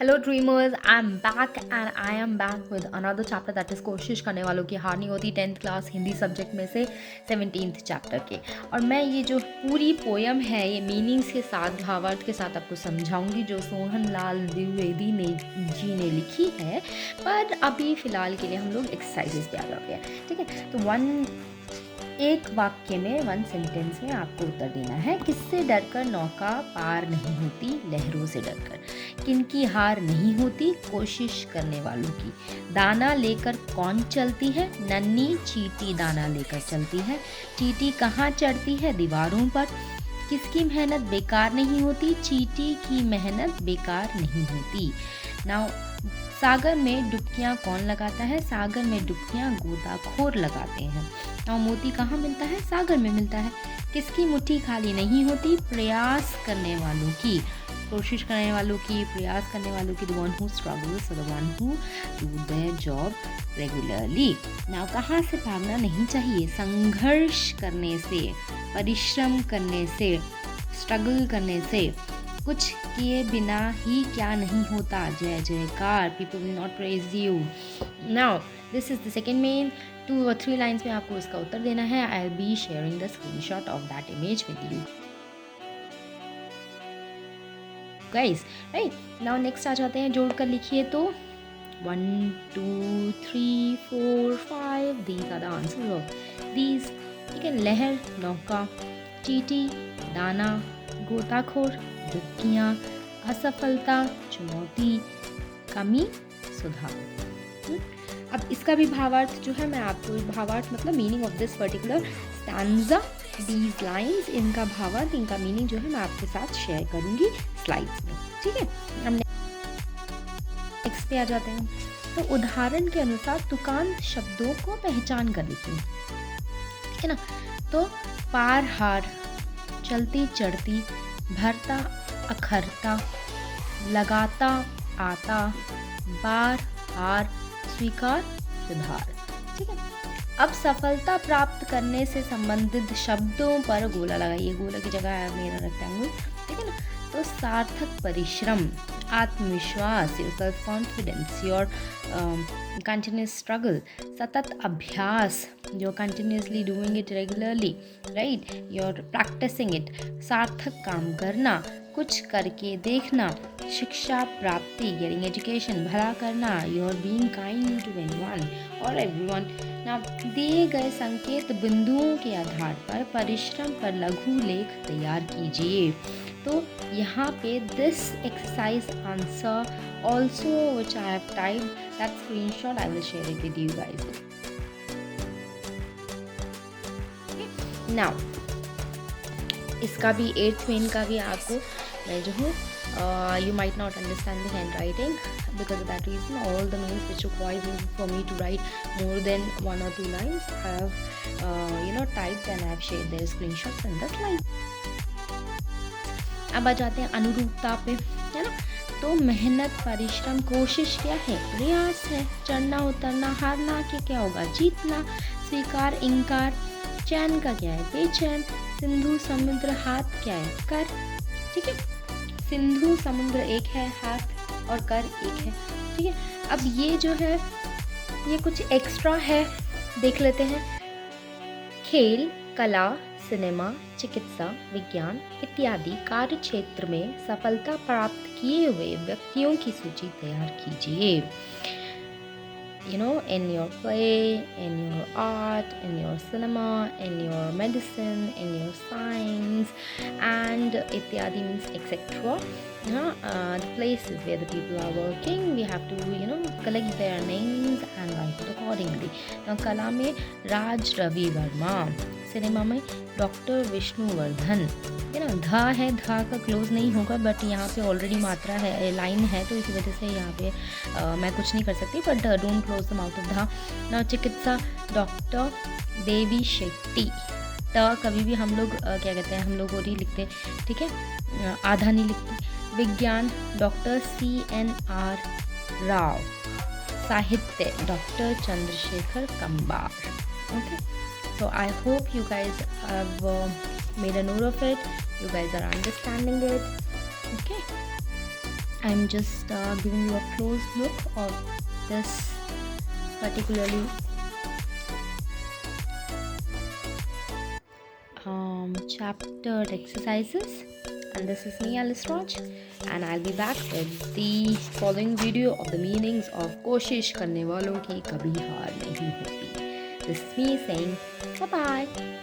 Hello dreamers, I am back and I am back with another chapter that is कोशिश करने वालों की हार नहीं होती 10th क्लास हिंदी सब्जेक्ट में से 17th चैप्टर के। और मैं ये जो पूरी पोयम है ये मीनिंग्स के साथ भावार्थ के साथ आपको समझाऊंगी जो सोहन लाल द्विवेदी ने जी ने लिखी है। पर अभी फ़िलहाल के लिए हम लोग एक्सरसाइजेस पे आ जाते हैं, ठीक है। तो एक वाक्य में, वन सेंटेंस में आपको उत्तर देना है। किससे डरकर नौका पार नहीं होती? लहरों से डरकर। किनकी हार नहीं होती? कोशिश करने वालों की। दाना लेकर कौन चलती है? नन्ही चींटी दाना लेकर चलती है। चींटी कहाँ चढ़ती है? दीवारों पर। किसकी मेहनत बेकार नहीं होती? चींटी की मेहनत बेकार नहीं होती। नाउ सागर में डुबकियां कौन लगाता है? सागर में डुबकियां गोताखोर लगाते हैं। और मोती कहाँ मिलता है? सागर में मिलता है। किसकी मुट्ठी खाली नहीं होती? प्रयास करने वालों की। कोशिश करने वालों की, प्रयास करने वालों की, the one who struggles, the one who do their job regularly. Now कहाँ से भागना नहीं चाहिए? संघर्ष करने से, परिश्रम करने से, स्ट्रगल करने से। कुछ किए बिना ही क्या नहीं होता? जय जयकार, people will not praise you. Now this is the second main 2 or 3 lines में आपको इसका उत्तर देना है। I will be sharing the screenshot of that image with you guys. Right, now next आ जाते हैं। जोड़ कर लिखिए तो 1 2 3 4 5 these are the answers of these, ठीक है। लहर, नौका, चींटी, दाना, गोताखोर, डुबकियाँ, असफलता, चुनौती, कमी, सुधार। अब इसका भी भावार्थ जो है मैं आपको, भावार्थ मतलब meaning of this particular stanza, these lines, इनका भावार्थ, इनका मीनिंग जो है मैं आपके साथ शेयर करूंगी स्लाइड्स में, ठीक है। हम नेक्स्ट पे आ जाते हैं। तो उदाहरण के अनुसार तुकांत शब्दों को पहचान कर लिखिए, ठीक है ना। तो पार हार, चलती चढ़ती, भरता अखरता, लगाता आता, बार हार, स्वीकार सुधार, ठीक है। अब सफलता प्राप्त करने से संबंधित शब्दों पर गोला लगाइए। गोला की जगह है मेरा रेक्टेंगल, ठीक है ना। तो सार्थक परिश्रम, आत्मविश्वास, your self confidence, your continuous struggle, सतत अभ्यास, जो continuously doing it regularly, right, your practising it, सार्थक काम करना, कुछ करके देखना, शिक्षा प्राप्ति, गेटिंग एजुकेशन, भला करना, your being kind to anyone और एवरीवन। ना दिए गए संकेत बिंदुओं के आधार पर परिश्रम पर लघु लेख तैयार कीजिए। तो यहाँ पे this exercise answer also which I have typed that screenshot, I will share it with you guys. Now इसका भी 8th मेन का भी आपको मैं जो हूँ, you might not understand the handwriting, because of that reason all the means which require for me to write more than 1 or 2 lines I have typed and I have shared their screenshots in the slide. अब आ जाते हैं अनुरूपता पे, है ना। तो मेहनत, परिश्रम, कोशिश क्या है? प्रयास है। चढ़ना उतरना, हारना के क्या होगा? जीतना। स्वीकार, इंकार। चैन का क्या है? बेचैन। सिंधु समुद्र, हाथ क्या है? कर, ठीक है। सिंधु समुद्र एक है, हाथ और कर एक है, ठीक है। अब ये जो है ये कुछ एक्स्ट्रा है, देख लेते हैं। खेल, कला, सिनेमा, चिकित्सा, विज्ञान इत्यादि कार्य क्षेत्र में सफलता प्राप्त किए हुए व्यक्तियों की सूची तैयार कीजिए। In your play, in your art, in your cinema, in your medicine, in your science, and ityadi means etc. The places where the people are working, we have to collect their names and write it accordingly. Now कला में राज Ravi Varma, cinema में doctor Vishnuvardhana, है ना। ध है, ध का close नहीं होगा, बट यहाँ पे ऑलरेडी मात्रा है, लाइन है, तो इसी वजह से यहाँ पे मैं कुछ नहीं कर सकती, but don't close the mouth of ध। ना चिकित्सा डॉक्टर देवी शेट्टी, ट कभी भी हम लोग क्या कहते हैं, हम लोग और ही लिखते, ठीक है, आधा नहीं लिखते। विज्ञान डॉक्टर CNR राव, साहित्य doctor Chandrashekhar Kambar, okay. So I hope you guys have made a note of it. You guys are understanding it. Okay. I'm just giving you a close look of this particularly chaptered exercises. And this is me, Alice Raj, and I'll be back with the following video of the meanings of कोशिश करने वालों की कभी हार नहीं होती. This is me saying bye bye.